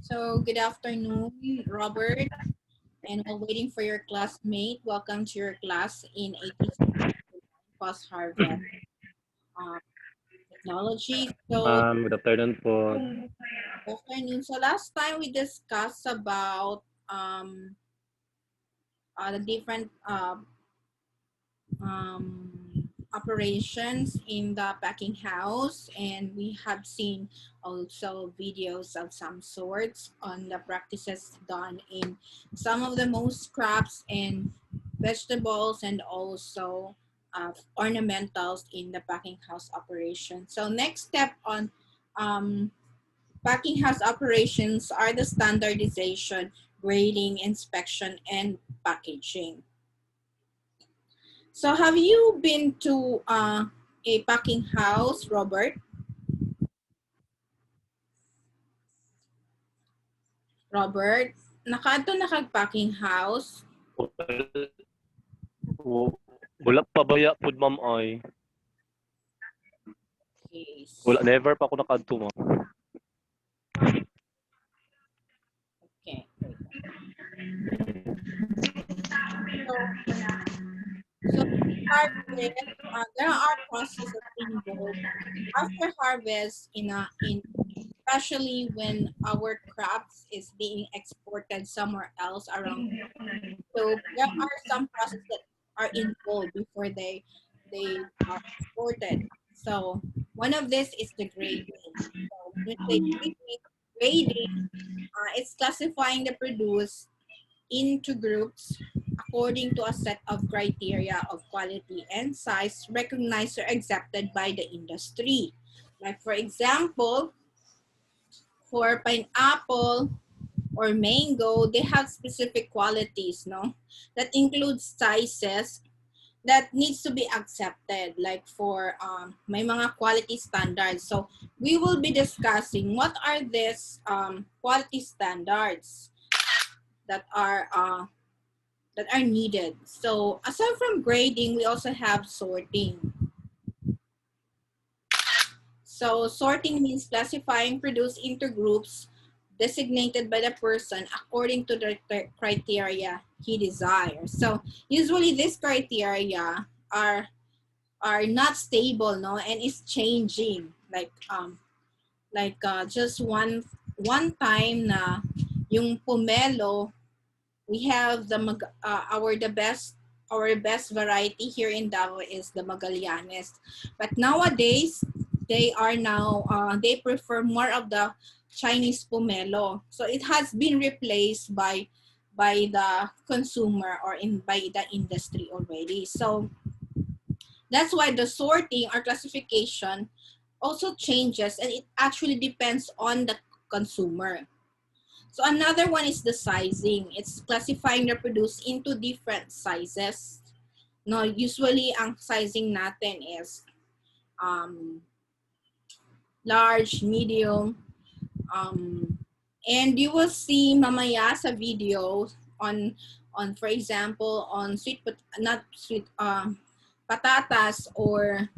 So good afternoon, Robert, and while waiting for your classmate, welcome to your class in ATC post-harvest um, technology. So Good afternoon po. good afternoon. So last time we discussed about um, the different um, operations in the packing house, and we have seen also videos of some sorts on the practices done in some of the most crops and vegetables, and also ornamentals in the packing house operation. So next step on um, packing house operations are the standardization, grading, inspection, and packaging. So have you been to a packing house, Robert? Robert, nakaadto na kag packing house? Wala pa baya pud ma'am ay. Okay. Wala never pa ako nakadto ma'am. Okay. So harvest, there are processes involved after harvest in especially when our crops is being exported somewhere else around the globe. There are some processes that are involved before they are exported. So one of this is the grading. So when we say grading, it's classifying the produce into groups according to a set of criteria of quality and size recognized or accepted by the industry. Like for example, for pineapple or mango, they have specific qualities, no? That includes sizes that needs to be accepted, like for may mga quality standards. So we will be discussing what are these quality standards that are needed. So aside from grading, we also have sorting. So sorting means classifying produce into groups designated by the person according to the criteria he desires. So usually these criteria are not stable, no, and it's changing. Just one time na yung pomelo, we have our best variety here in Davao is the Magallanes. But nowadays, they prefer more of the Chinese pomelo. So it has been replaced by the consumer or by the industry already. So that's why the sorting or classification also changes, and it actually depends on the consumer. So another one is the sizing. It's classifying the produce into different sizes. No, usually ang sizing natin is um, large, medium, and you will see mamaya sa video on for example on patatas or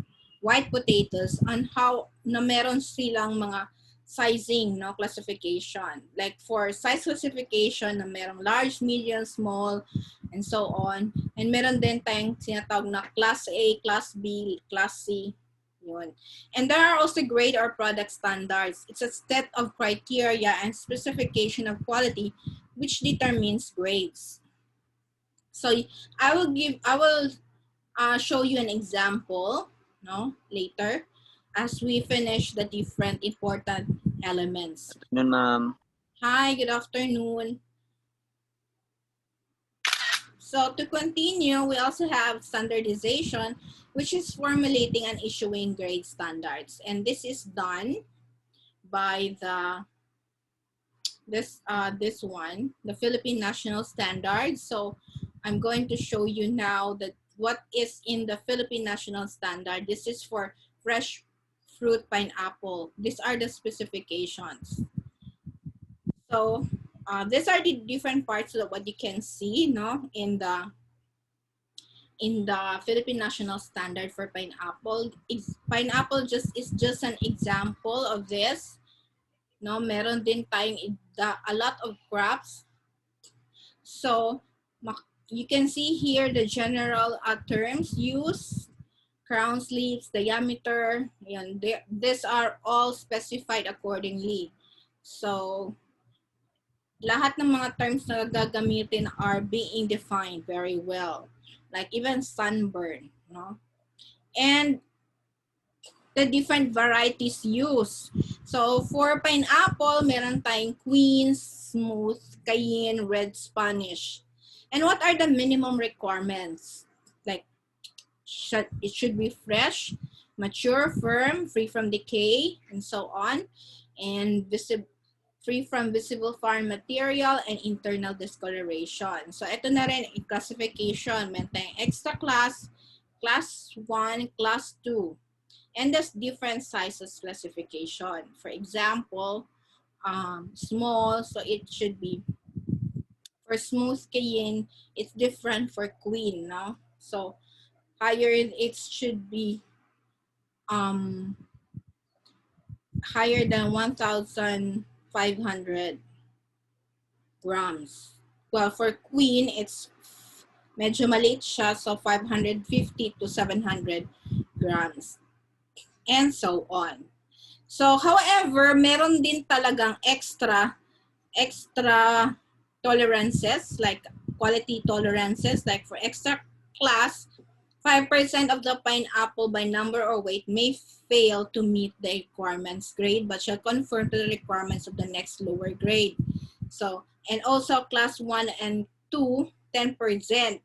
white potatoes, on how na meron silang mga sizing, no, classification. Like for size classification na merong large, medium, small, and so on. And meron din tayong sinatawag na class A, class B, class C. Yun. And there are also grade or product standards. It's a set of criteria and specification of quality which determines grades. So I will show you an example, no, later as we finish the different important elements. Good ma'am. Hi, good afternoon. So to continue, we also have standardization, which is formulating and issuing grade standards. And this is done by this one, the Philippine National Standard. So I'm going to show you now that what is in the Philippine National Standard. This is for fresh fruit pineapple. These are the specifications. So these are the different parts of what you can see, no, in the Philippine National Standard for pineapple. Pineapple is just an example of this. No, meron din tayong a lot of crops. So you can see here the general terms used, crown slits, diameter, and these are all specified accordingly. So lahat ng mga terms na gagamitin are being defined very well. Like even sunburn, no? And the different varieties used. So for pineapple, meron tayong queen, smooth, cayenne, red Spanish. And what are the minimum requirements? Like it should be fresh, mature, firm, free from decay, and so on. And free from visible foreign material and internal discoloration. So ito na rin yung classification. Meron tayong extra class, class 1, class 2. And there's different sizes classification. For example, small, so it should be for smooth cayenne, it's different for queen, no? So higher it should be higher than 1,500 grams. Well, for queen, it's medyo maliit siya, so 550 to 700 grams. And so on. So, however, meron din talagang extra tolerances, like quality tolerances, like for extra class, 5% of the pineapple by number or weight may fail to meet the requirements grade but shall conform to the requirements of the next lower grade. So, and also class 1 and 2, 10%.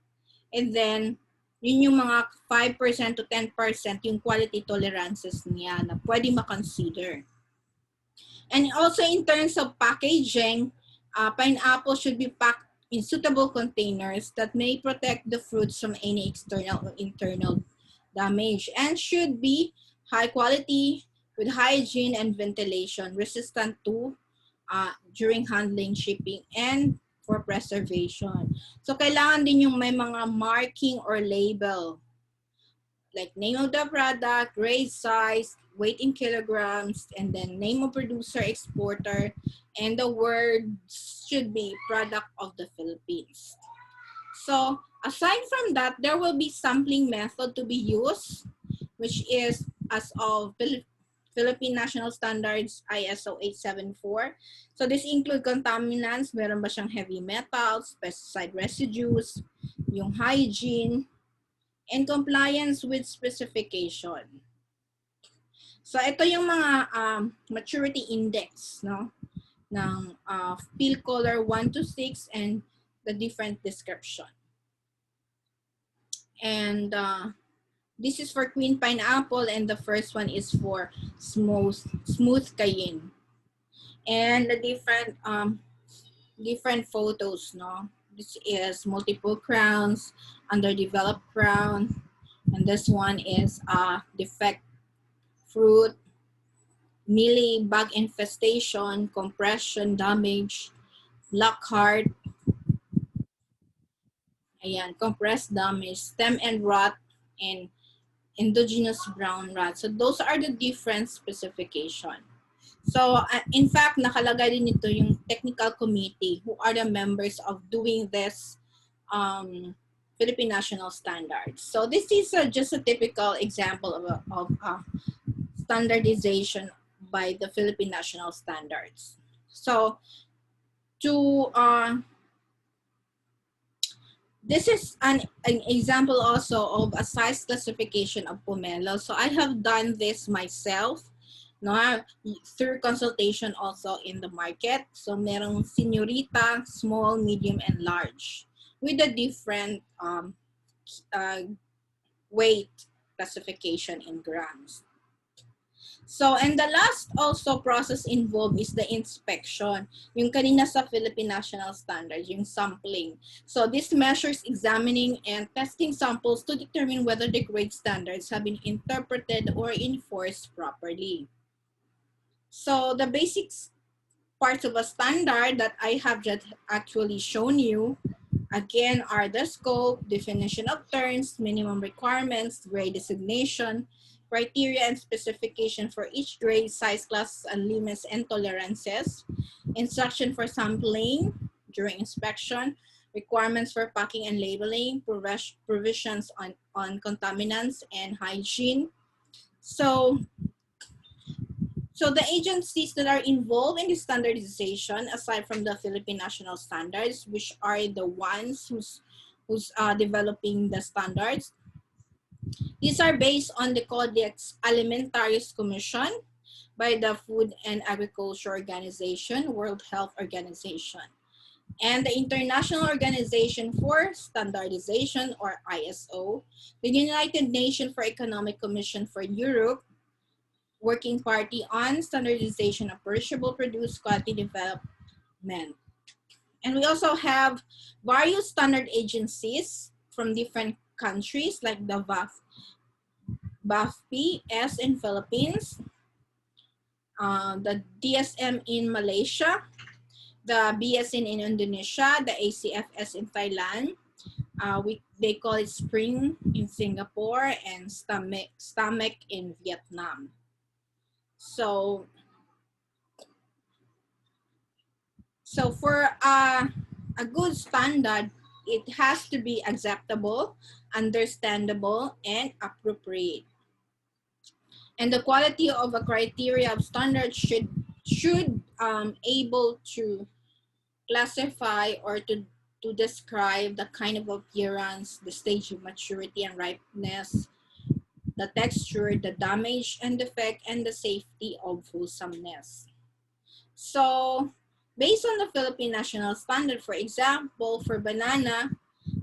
And then, yun yung mga 5% to 10% yung quality tolerances niya na pwede makonsider. And also in terms of packaging, pineapple should be packed in suitable containers that may protect the fruits from any external or internal damage and should be high quality with hygiene and ventilation, resistant to during handling, shipping, and for preservation. So kailangan din yung may mga marking or label like name of the product, grade, size, weight in kilograms, and then name of producer, exporter, and the words should be product of the Philippines. So aside from that, there will be sampling method to be used, which is as of Philippine National Standards ISO 874. So this include contaminants, meron ba siyang heavy metals, pesticide residues, yung hygiene, and compliance with specification. So ito yung mga maturity index, no, ng field color 1 to 6 and the different description. And this is for queen pineapple and the first one is for smooth cayenne. And the different photos, no. This is multiple crowns, underdeveloped crown, and this one is defect fruit, mealy bug infestation, compression damage, black heart, ayan, compressed damage, stem and rot, and endogenous brown rot. So those are the different specification. So in fact, nakalagay din ito yung technical committee who are the members of doing this Philippine National Standards. So this is just a typical example of standardization by the Philippine National Standards. So this is an example also of a size classification of pomelo. So I have done this myself, no, through consultation also in the market. So merong señorita, small, medium, and large with a different weight classification in grams. So, and the last also process involved is the inspection. Yung kanina sa Philippine National Standards, yung sampling. So, this measures examining and testing samples to determine whether the grade standards have been interpreted or enforced properly. So, the basics parts of a standard that I have just actually shown you, again, are the scope, definition of terms, minimum requirements, grade designation, criteria and specification for each grade, size, classes, and limits and tolerances, instruction for sampling during inspection, requirements for packing and labeling, provisions on contaminants and hygiene. So the agencies that are involved in the standardization, aside from the Philippine national standards, which are the ones who's developing the standards, these are based on the Codex Alimentarius Commission by the Food and Agriculture Organization, World Health Organization, and the International Organization for Standardization, or ISO, the United Nations for Economic Commission for Europe, Working Party on Standardization of Perishable Produce Quality Development. And we also have various standard agencies from different countries like the BAFP-S in Philippines, the DSM in Malaysia, the BSN in Indonesia, the ACFS in Thailand, they call it Spring in Singapore, and Stomach in Vietnam. So for a good standard, it has to be acceptable, understandable, and appropriate. And the quality of a criteria of standard should able to classify or to describe the kind of appearance, the stage of maturity and ripeness, the texture, the damage and defect, and the safety of wholesomeness. So, based on the Philippine National Standard, for example, for banana,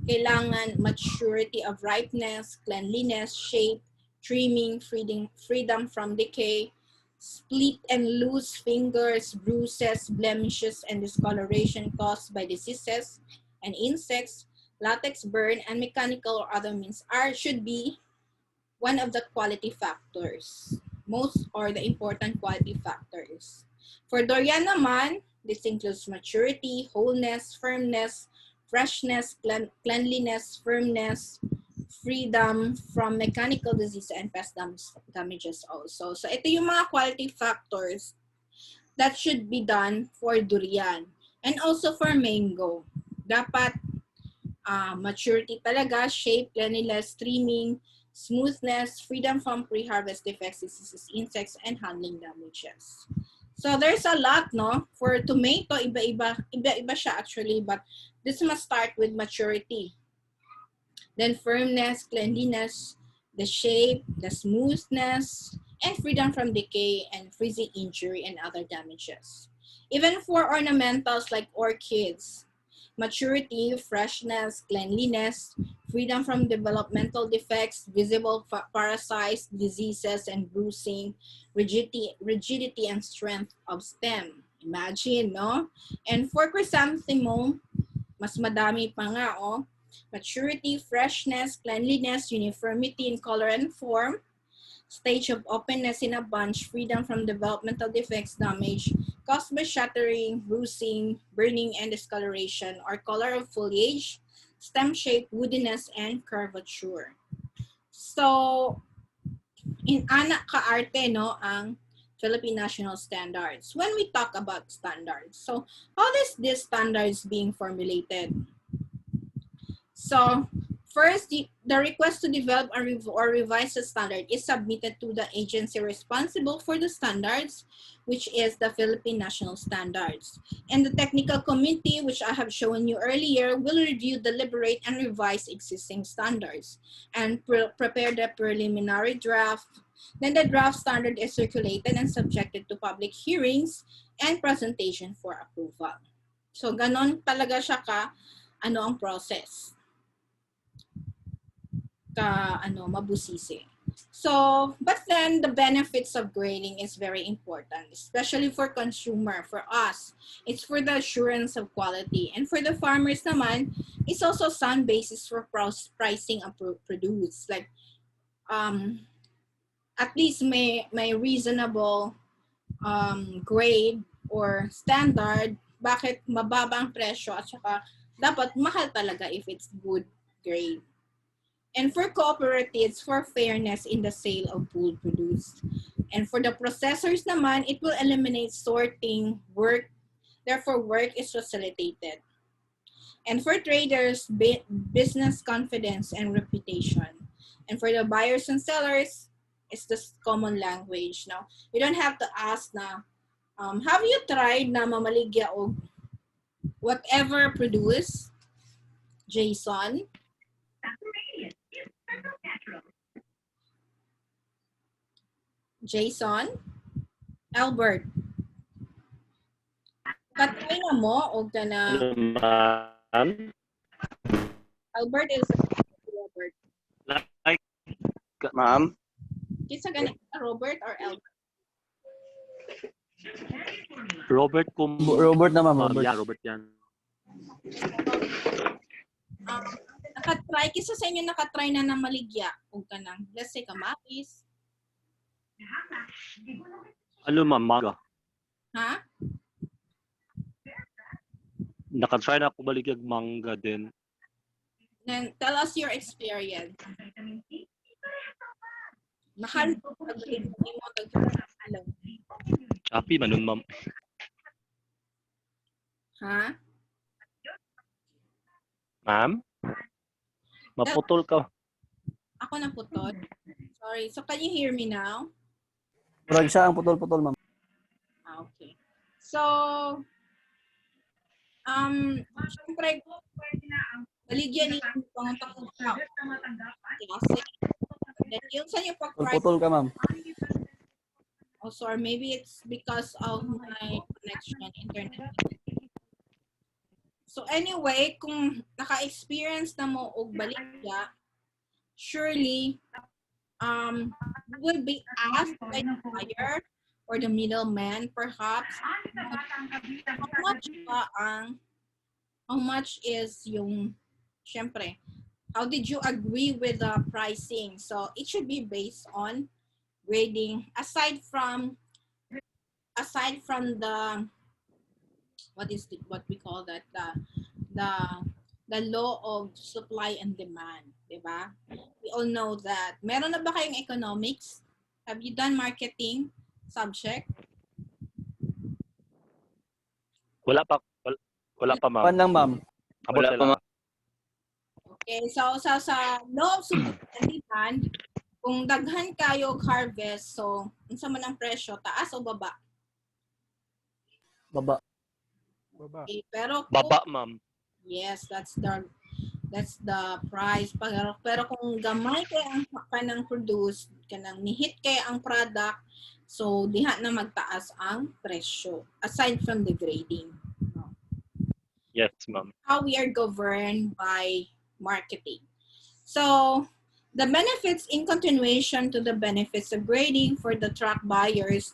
kailangan maturity of ripeness, cleanliness, shape, trimming, freedom from decay, split and loose fingers, bruises, blemishes, and discoloration caused by diseases and insects, latex burn, and mechanical or other means should be one of the quality factors, most or the important quality factors. For durian naman, this includes maturity, wholeness, firmness, freshness, cleanliness, firmness, freedom from mechanical disease and pest damages also. So ito yung mga quality factors that should be done for durian. And also for mango. Dapat maturity talaga, shape, cleanliness, trimming, smoothness, freedom from pre-harvest defects, diseases, insects, and handling damages. So there's a lot, no? For tomato, iba-iba siya actually, but this must start with maturity. Then firmness, cleanliness, the shape, the smoothness, and freedom from decay and freezing injury and other damages. Even for ornamentals like orchids, maturity, freshness, cleanliness, freedom from developmental defects, visible parasites, diseases, and bruising, rigidity and strength of stem. Imagine, no? And for chrysanthemum, mas madami pa nga, oh. Maturity, freshness, cleanliness, uniformity in color and form, stage of openness in a bunch, freedom from developmental defects, damage caused by shattering, bruising, burning, and discoloration, or color of foliage, stem shape, woodiness, and curvature. So, in anak kaarte, no, ang Philippine National Standards. When we talk about standards, so how is this standards being formulated? So, first, the request to develop or revise a standard is submitted to the agency responsible for the standards, which is the Philippine National Standards. And the technical committee, which I have shown you earlier, will review, deliberate, and revise existing standards and prepare the preliminary draft. Then the draft standard is circulated and subjected to public hearings and presentation for approval. So, ganon talaga siya ang process. Mabusisi. So, but then the benefits of grading is very important, especially for consumer, for us. It's for the assurance of quality. And for the farmers naman, it's also sound basis for pricing a produce. Like, at least may reasonable grade or standard, bakit mababa ang presyo at saka dapat mahal talaga if it's good grade. And for cooperatives, for fairness in the sale of food produced. And for the processors naman, it will eliminate sorting, work, therefore work is facilitated. And for traders, business confidence and reputation. And for the buyers and sellers, it's just common language. Now, you don't have to ask na, have you tried na mamaligya o whatever produce, Jason? Jason? Albert? Katry na mo o ka na, Ano man? Albert is Robert. Like, Ma'am? Kisa ganit Robert or Albert? Robert kung... Robert na ma'am. Robert. Yeah, Robert yan. Nakatry, kisa sa inyo nakatry na ng maligya o ka ng, let's say, kamatis. Ano ma'am? Manga. Ha? Nakatry na ako baligyag manga din. Then, tell us your experience. Mahal mo pag-grade mo alam. Happy man nun ma'am. Ha? Ma'am? Maputol ka. Ako na putol. Sorry. So, can you hear me now? Murag siya ang putol-putol ma'am. Okay. So, syempre, baligyan niyo yung pangatapos na klase. Then, yung sa inyo pag-try, Putol ka ma'am. oh, sorry, maybe it's because of my connection, internet. So, anyway, kung naka-experience na mo og baligya, surely, you will be asked by the buyer or the middleman, perhaps, how much is yung, syempre, how did you agree with the pricing? So it should be based on grading, aside from the, what we call that, the law of supply and demand, diba? We all know that. Meron na ba kayong economics? Have you done marketing subject? Wala pa ma'am. Pan lang ma'am. Wala pa ma'am. Okay, so sa law of supply and demand, kung daghan kayo harvest, so unsa man ang presyo, taas o baba? Baba. Okay, pero Baba ma'am. yes, that's the price. Pero kung gamay kay ang kanang produce, kanang nihit kay ang product, so diha na magtaas ang presyo aside from the grading. Yes ma'am. How we are governed by marketing. So the benefits in continuation to the benefits of grading for the truck buyers,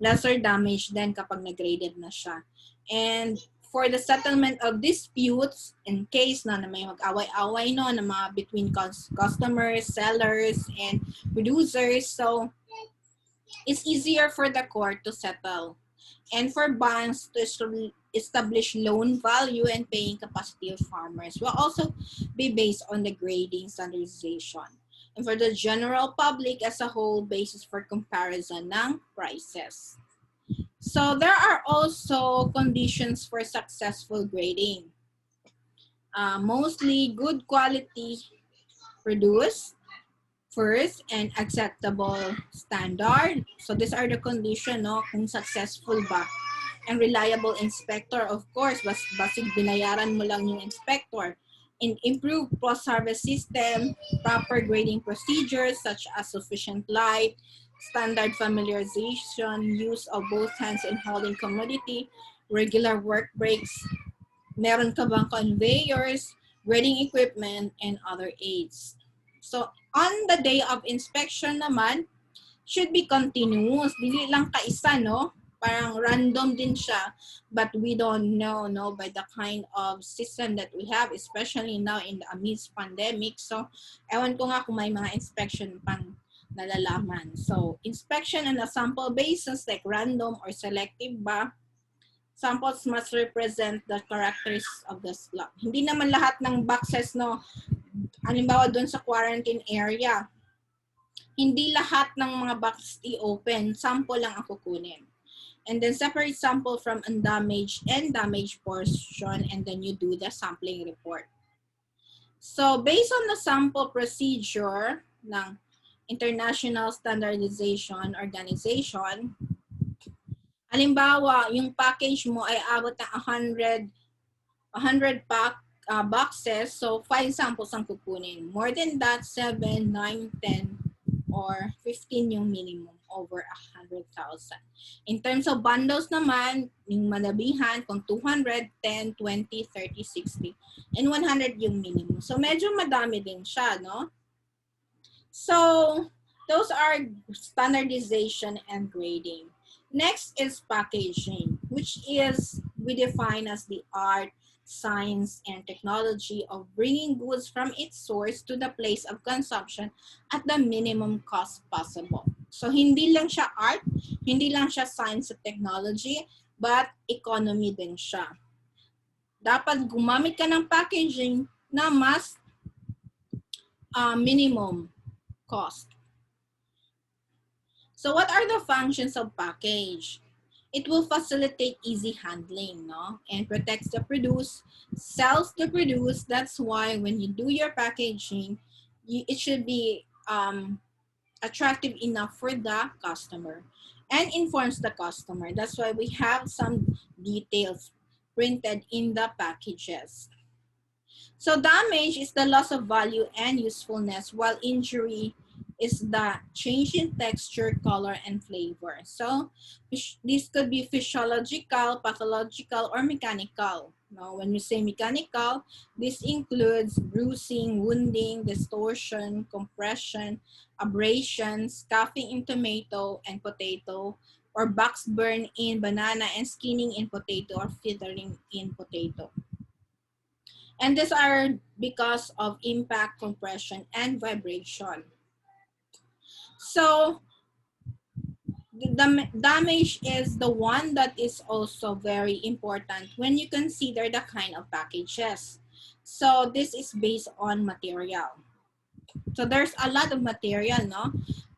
lesser damage than kapag nag-graded na siya. And for the settlement of disputes, in case na may mag-away-away no, na mga between customers, sellers, and producers, so it's easier for the court to settle. And for banks to establish loan value and paying capacity of farmers will also be based on the grading standardization. And for the general public as a whole, basis for comparison ng prices. So there are also conditions for successful grading. Mostly good quality produced, first, and acceptable standard. So these are the conditions, no, kung successful ba. And reliable inspector, of course, basig binayaran mo lang yung inspector. And improved post-harvest system, proper grading procedures such as sufficient light, standard familiarization, use of both hands in holding commodity, regular work breaks, meron ka bang conveyors, grading equipment, and other aids. So, on the day of inspection naman, should be continuous. Dili lang kaisa, no? Parang random din siya, but we don't know, no, by the kind of system that we have, especially now in the amidst pandemic. So, ewan ko nga kung may mga inspection pang nalalaman. So, inspection on a sample basis like random or selective ba? Samples must represent the characters of the slot. Hindi naman lahat ng boxes, no, halimbawa doon sa quarantine area, hindi lahat ng mga box i-open, sample lang ang kukunin. And then separate sample from undamaged and damaged portion, and then you do the sampling report. So based on the sample procedure ng International Standardization Organization, halimbawa, yung package mo ay abot ng 100 boxes, so 5 samples ang kukunin. More than that, 7, 9, 10, or 15 yung minimum over 100,000. In terms of bundles naman, yung manabihan, kung 200, 10, 20, 30, 60, and 100 yung minimum. So medyo madami din siya, no? So those are standardization and grading. Next is packaging, which is we define as the art, science, and technology of bringing goods from its source to the place of consumption at the minimum cost possible. So hindi lang siya art, hindi lang siya science at technology, but economy din siya. Dapat gumamit ka ng packaging na mas minimum cost. So what are the functions of package? It will facilitate easy handling, no? And protects the produce, sells the produce. That's why when you do your packaging, it should be attractive enough for the customer and informs the customer. That's why we have some details printed in the packages. So damage is the loss of value and usefulness, while injury is the change in texture, color, and flavor. So this could be physiological, pathological, or mechanical. Now, when we say mechanical, this includes bruising, wounding, distortion, compression, abrasion, scuffing in tomato and potato, or box burn in banana, and skinning in potato, or feathering in potato. And these are because of impact, compression, and vibration. So the damage is the one that is also very important when you consider the kind of packages. So this is based on material. So there's a lot of material, no?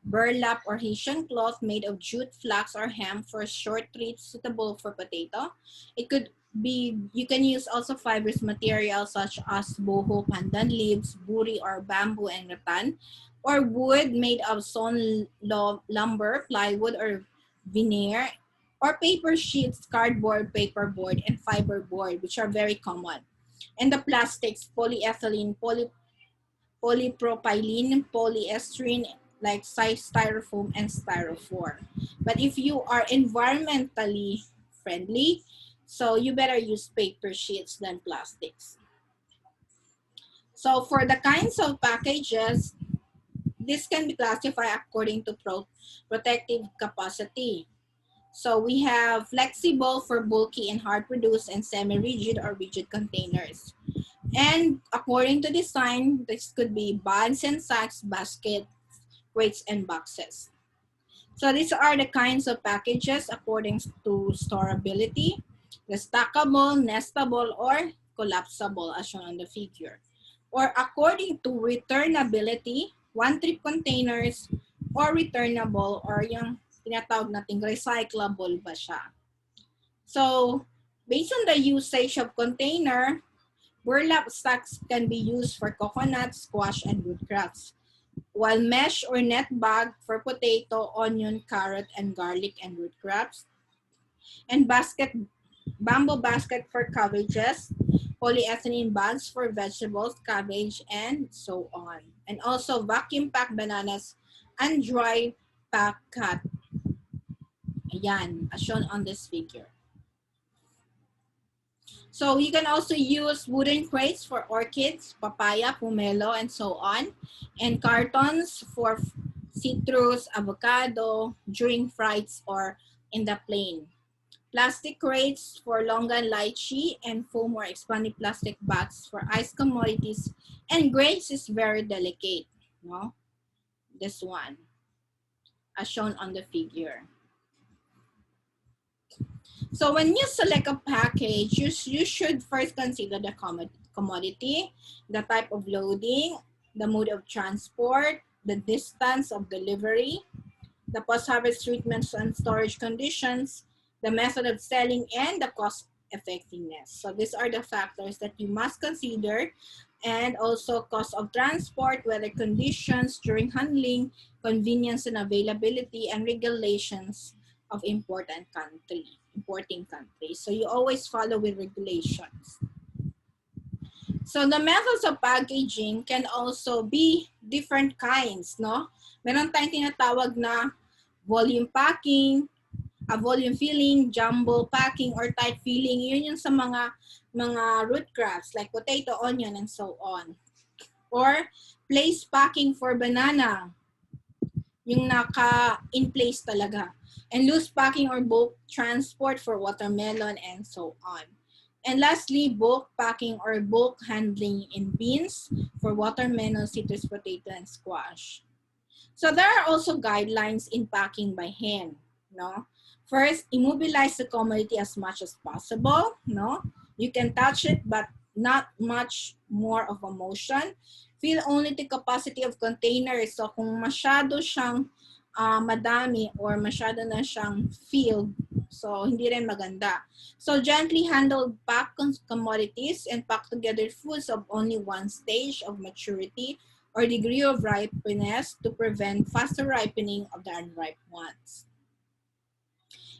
Burlap or Haitian cloth made of jute, flax, or hemp for short treats suitable for potato. It could be, you can use also fibrous materials such as boho, pandan leaves, buri, or bamboo and rattan, or wood made of sawn lumber, plywood, or veneer, or paper sheets, cardboard, paperboard, and fiberboard, which are very common. And the plastics, polyethylene, polypropylene, polyester, like styrofoam and styrofoam. But if you are environmentally friendly, so you better use paper sheets than plastics. So for the kinds of packages, this can be classified according to protective capacity. So we have flexible for bulky and hard produced, and semi-rigid or rigid containers. And according to design, this could be bags and sacks, baskets, crates, and boxes. So these are the kinds of packages according to storability, the stackable, nestable, or collapsible as shown on the figure. Or according to returnability, one-trip containers, or returnable, or yung tinatawag nating recyclable ba siya. So based on the usage of container, burlap sacks can be used for coconut, squash, and woodcrafts, while mesh or net bag for potato, onion, carrot, and garlic and root crops, and bamboo basket for cabbages, polyethylene bags for vegetables, cabbage, and so on. And also vacuum packed bananas and dry pack cut. Ayan, as shown on this figure. So you can also use wooden crates for orchids, papaya, pomelo, and so on, and cartons for citrus, avocado, during flights or in the plane. Plastic crates for longan lychee, and foam or expanded plastic bags for ice commodities. And grapes is very delicate, no? This one, as shown on the figure. So when you select a package, you should first consider the commodity, the type of loading, the mode of transport, the distance of delivery, the post-harvest treatments and storage conditions, the method of selling, and the cost effectiveness. So these are the factors that you must consider, and also cost of transport, weather conditions during handling, convenience and availability, and regulations of importing countries. So you always follow with regulations. So the methods of packaging can also be different kinds, no? Meron tayong tinatawag na volume packing, volume filling, jumbo packing, or tight filling. Yun yung sa mga root crops like potato, onion, and so on. Or place packing for banana, yung naka-in place talaga. And loose packing or bulk transport for watermelon, and so on. And lastly, bulk packing or bulk handling in bins for watermelon, citrus potato, and squash. So there are also guidelines in packing by hand, no? First, immobilize the commodity as much as possible, no? You can touch it, but not much more of a motion. Fill only the capacity of containers. So kung masyado siyang madami or masyado na siyang filled, so hindi rin maganda. So gently handle packed commodities and pack together foods of only one stage of maturity or degree of ripeness to prevent faster ripening of the unripe ones.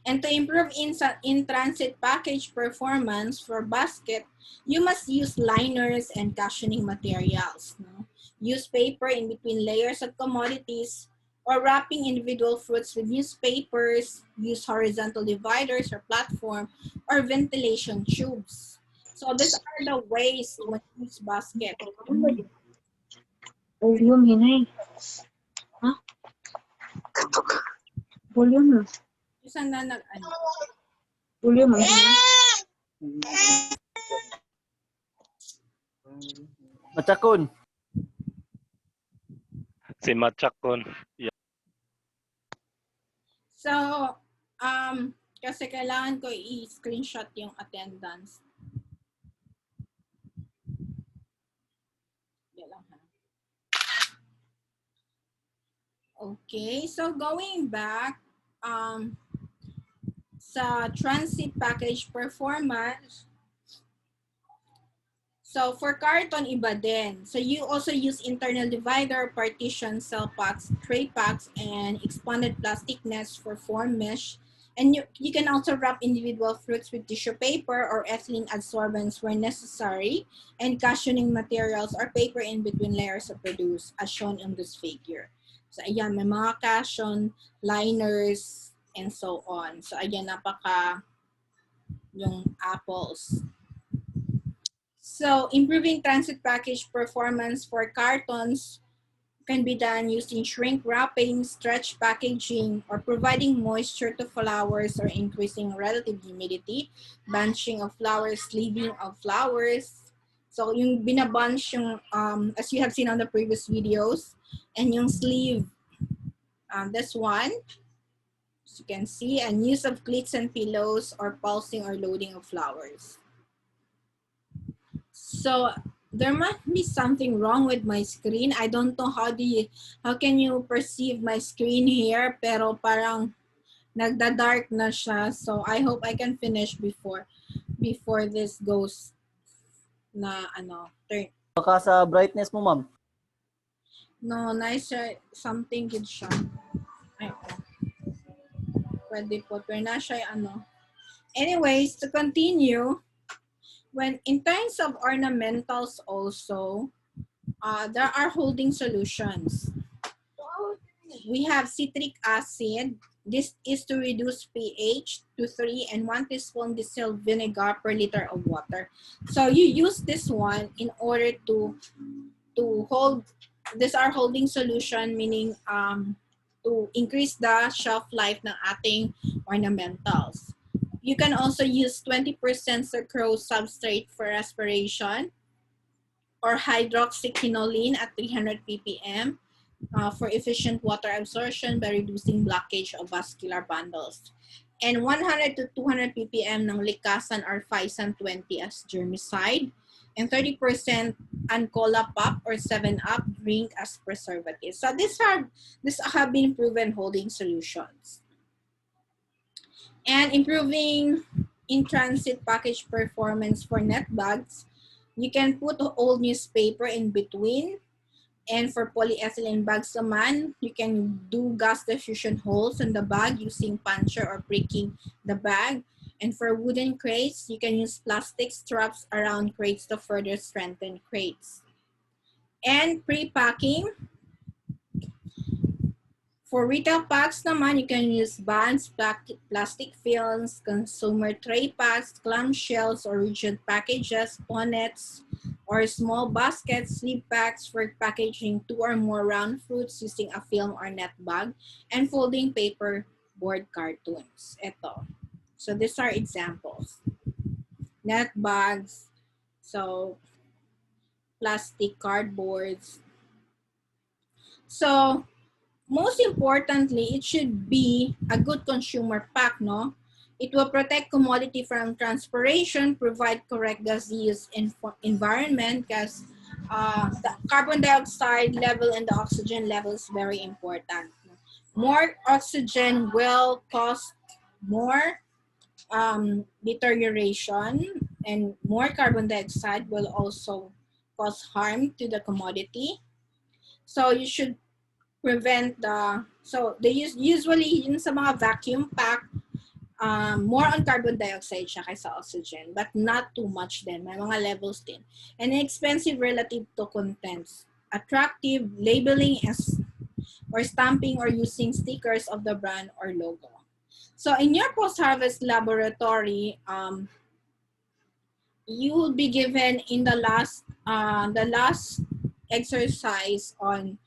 And to improve in-transit package performance for basket, you must use liners and cushioning materials. No? Use paper in between layers of commodities, or wrapping individual fruits with newspapers. Use horizontal dividers or platform, or ventilation tubes. So these are the ways to use basket. Volume hinay. Ha? Volume. Saan na nag-ano? Volume. Matsakon. Si Machakon. Yeah. So, kasi kailangan ko i-screenshot yung attendance. Yan lang, ha? Okay, so going back, sa transit package performance, so for carton, iba din. So you also use internal divider, partition, cell packs, tray packs, and expanded plastic nets for form mesh. And you can also wrap individual fruits with tissue paper or ethylene adsorbents where necessary, and cushioning materials or paper in between layers of produce as shown in this figure. So ayan, may mga cushion, liners, and so on. So ayan, napaka yung apples. So improving transit package performance for cartons can be done using shrink wrapping, stretch packaging, or providing moisture to flowers or increasing relative humidity, bunching of flowers, sleeving of flowers. So yung binabunch yung, as you have seen on the previous videos, and yung sleeve, this one, as you can see, and use of cleats and pillows or pulsing or loading of flowers. So there must be something wrong with my screen. I don't know how can you perceive my screen here, pero parang nagda-dark na siya. So I hope I can finish before this goes na turn. Baka sa brightness mo, ma'am. No, nice something good siya. Ay, pwede po. Pero na siya Anyways, to continue, when in terms of ornamentals also, there are holding solutions. We have citric acid. This is to reduce pH to 3 and 1 teaspoon distilled vinegar per liter of water. So you use this one in order to hold. These are holding solution, meaning to increase the shelf life ng ating ornamentals. You can also use 20% sucrose substrate for respiration, or hydroxyquinoline at 300 ppm for efficient water absorption by reducing blockage of vascular bundles. And 100 to 200 ppm ng likasan or Physan 20 as germicide. and 30% Ancola Pop or 7-Up drink as preservatives. So these have been proven holding solutions. And improving in-transit package performance for net bags, you can put old newspaper in between. And for polyethylene bags naman, you can do gas diffusion holes in the bag using puncture or pricking the bag. And for wooden crates, you can use plastic straps around crates to further strengthen crates. And pre-packing, for retail packs naman, you can use bands, plastic films, consumer tray packs, clamshells, or rigid packages, bonnets, or small baskets, sleeve packs for packaging 2 or more round fruits using a film or net bag, and folding paper board cartoons. Ito. So these are examples. Net bags, so plastic cardboards. So most importantly, it should be a good consumer pack, no? It will protect commodity from transpiration, provide correct gas use environment, because the carbon dioxide level and the oxygen level is very important. More oxygen will cause more deterioration, and more carbon dioxide will also cause harm to the commodity. So you should prevent so they usually yun sa mga vacuum pack, more on carbon dioxide siya kaysa oxygen, but not too much din. May mga levels din. And expensive relative to contents. Attractive labeling or stamping or using stickers of the brand or logo. So in your post-harvest laboratory, you will be given in the last exercise on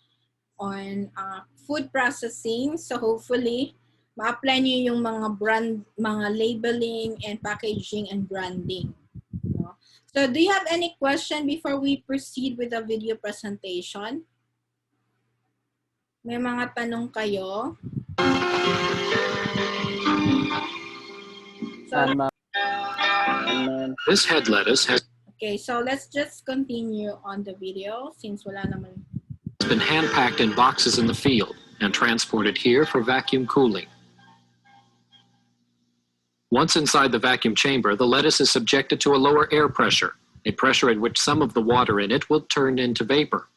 food processing. So hopefully, ma-apply niyo yung mga labeling and packaging and branding. No? So do you have any question before we proceed with the video presentation? May mga tanong kayo? So, this head lettuce has okay, so let's just continue on the video since wala naman. been hand-packed in boxes in the field and transported here for vacuum cooling. Once inside the vacuum chamber, the lettuce is subjected to a lower air pressure, a pressure at which some of the water in it will turn into vapor.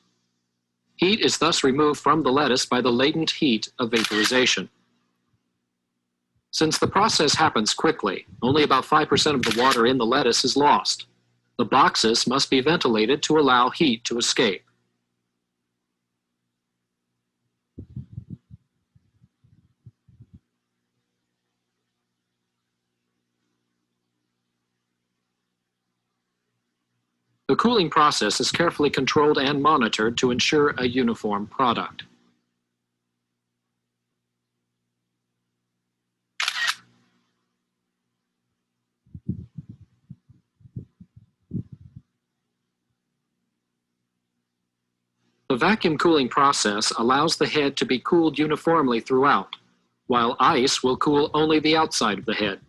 Heat is thus removed from the lettuce by the latent heat of vaporization. Since the process happens quickly, only about 5% of the water in the lettuce is lost. The boxes must be ventilated to allow heat to escape. The cooling process is carefully controlled and monitored to ensure a uniform product. The vacuum cooling process allows the head to be cooled uniformly throughout, while ice will cool only the outside of the head.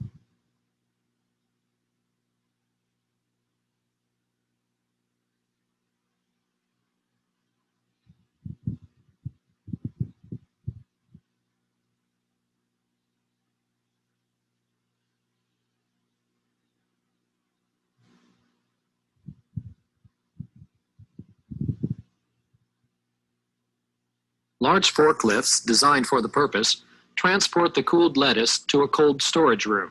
Large forklifts, designed for the purpose, transport the cooled lettuce to a cold storage room.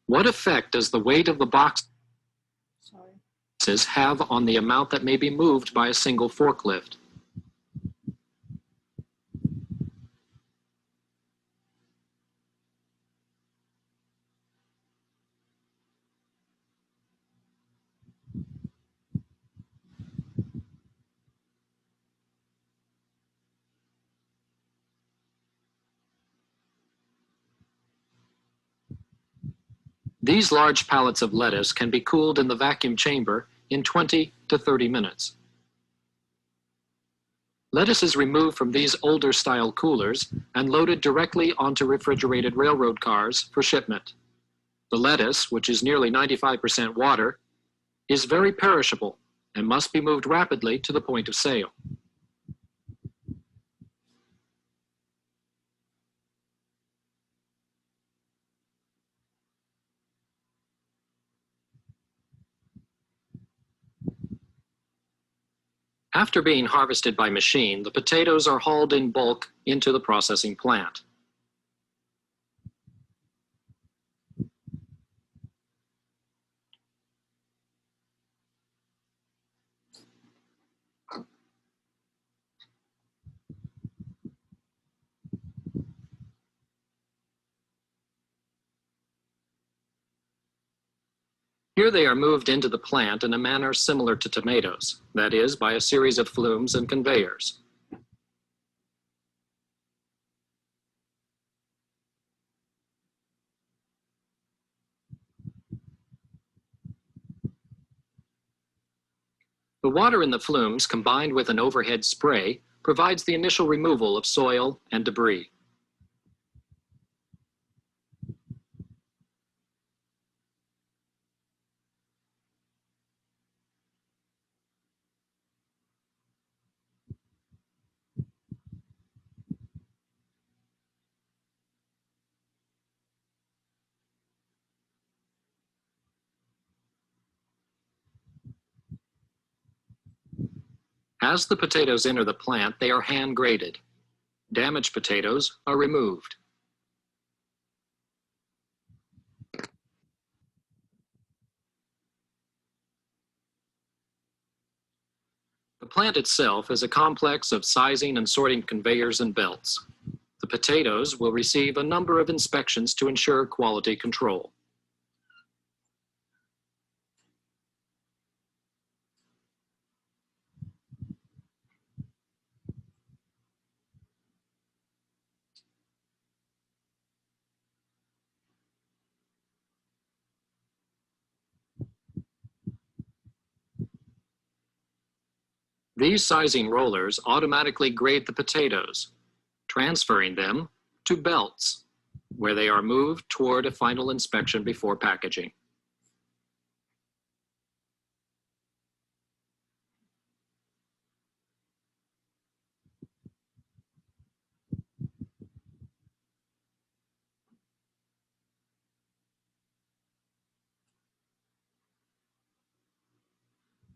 What effect does the weight of the boxes have on the amount that may be moved by a single forklift? These large pallets of lettuce can be cooled in the vacuum chamber in 20 to 30 minutes. Lettuce is removed from these older style coolers and loaded directly onto refrigerated railroad cars for shipment. The lettuce, which is nearly 95% water, is very perishable and must be moved rapidly to the point of sale. After being harvested by machine, the potatoes are hauled in bulk into the processing plant. Here they are moved into the plant in a manner similar to tomatoes, that is, by a series of flumes and conveyors. The water in the flumes, combined with an overhead spray, provides the initial removal of soil and debris. As the potatoes enter the plant, they are hand graded. Damaged potatoes are removed. The plant itself is a complex of sizing and sorting conveyors and belts. The potatoes will receive a number of inspections to ensure quality control. These sizing rollers automatically grade the potatoes, transferring them to belts, where they are moved toward a final inspection before packaging.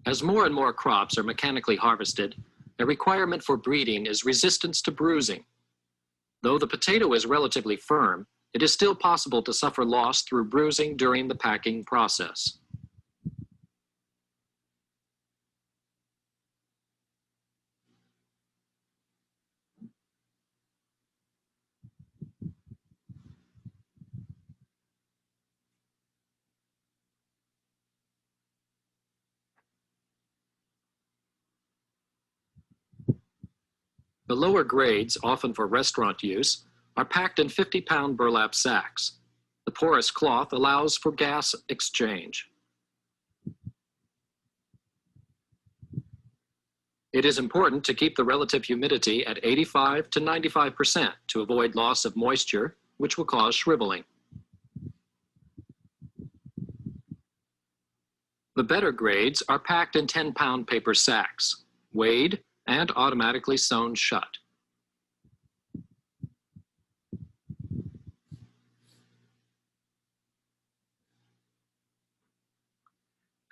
As more and more crops are mechanically harvested, a requirement for breeding is resistance to bruising. Though the potato is relatively firm, it is still possible to suffer loss through bruising during the packing process. The lower grades, often for restaurant use, are packed in 50-pound burlap sacks. The porous cloth allows for gas exchange. It is important to keep the relative humidity at 85 to 95% to avoid loss of moisture, which will cause shriveling. The better grades are packed in 10-pound paper sacks, weighed and automatically sewn shut.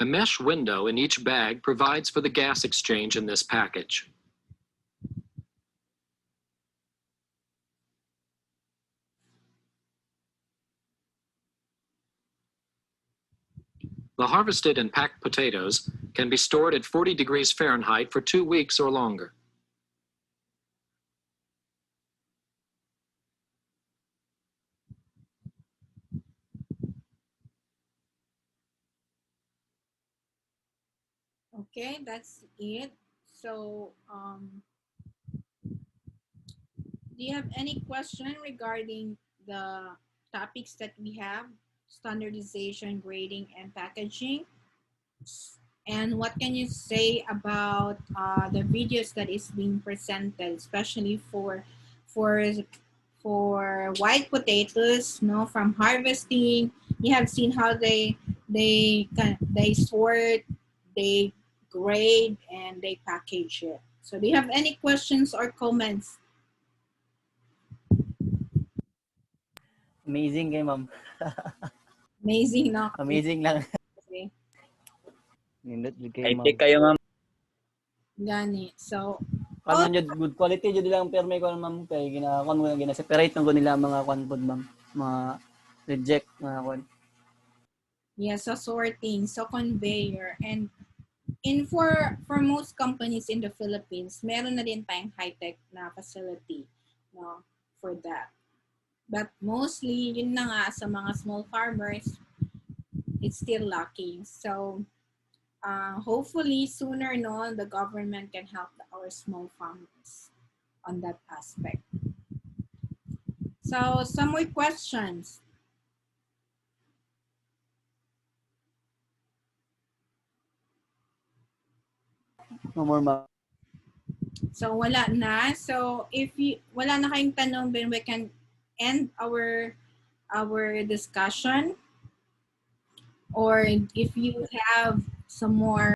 A mesh window in each bag provides for the gas exchange in this package. The harvested and packed potatoes can be stored at 40 degrees Fahrenheit for 2 weeks or longer. Okay, that's it. So, do you have any question regarding the topics that we have? standardization, grading, and packaging. And what can you say about the videos that is being presented, especially for for white potatoes, no, from harvesting? You have seen how they sort, they grade, and they package it. So, do you have any questions or comments? Amazing kay ma'am. Amazing, no? Amazing lang. Okay. Nindot jud kay High ma'am. tech kayo, ma'am. Gani. So, Kami jud good quality jud lang perme ko ma'am kay gina-kon mo gina-separate ng nila mga kwan pod ma'am. Mga reject mga kwan. yeah, so sorting, so conveyor, and for most companies in the Philippines, meron na din tayong high-tech na facility, no, for that. But mostly, yun na nga, sa mga small farmers, it's still lacking. So, hopefully, sooner, no, the government can help our small farmers on that aspect. So, some more questions. No more ma'am. So, wala na. So, if wala na kayong tanong, then we can end our discussion. Or if you have some more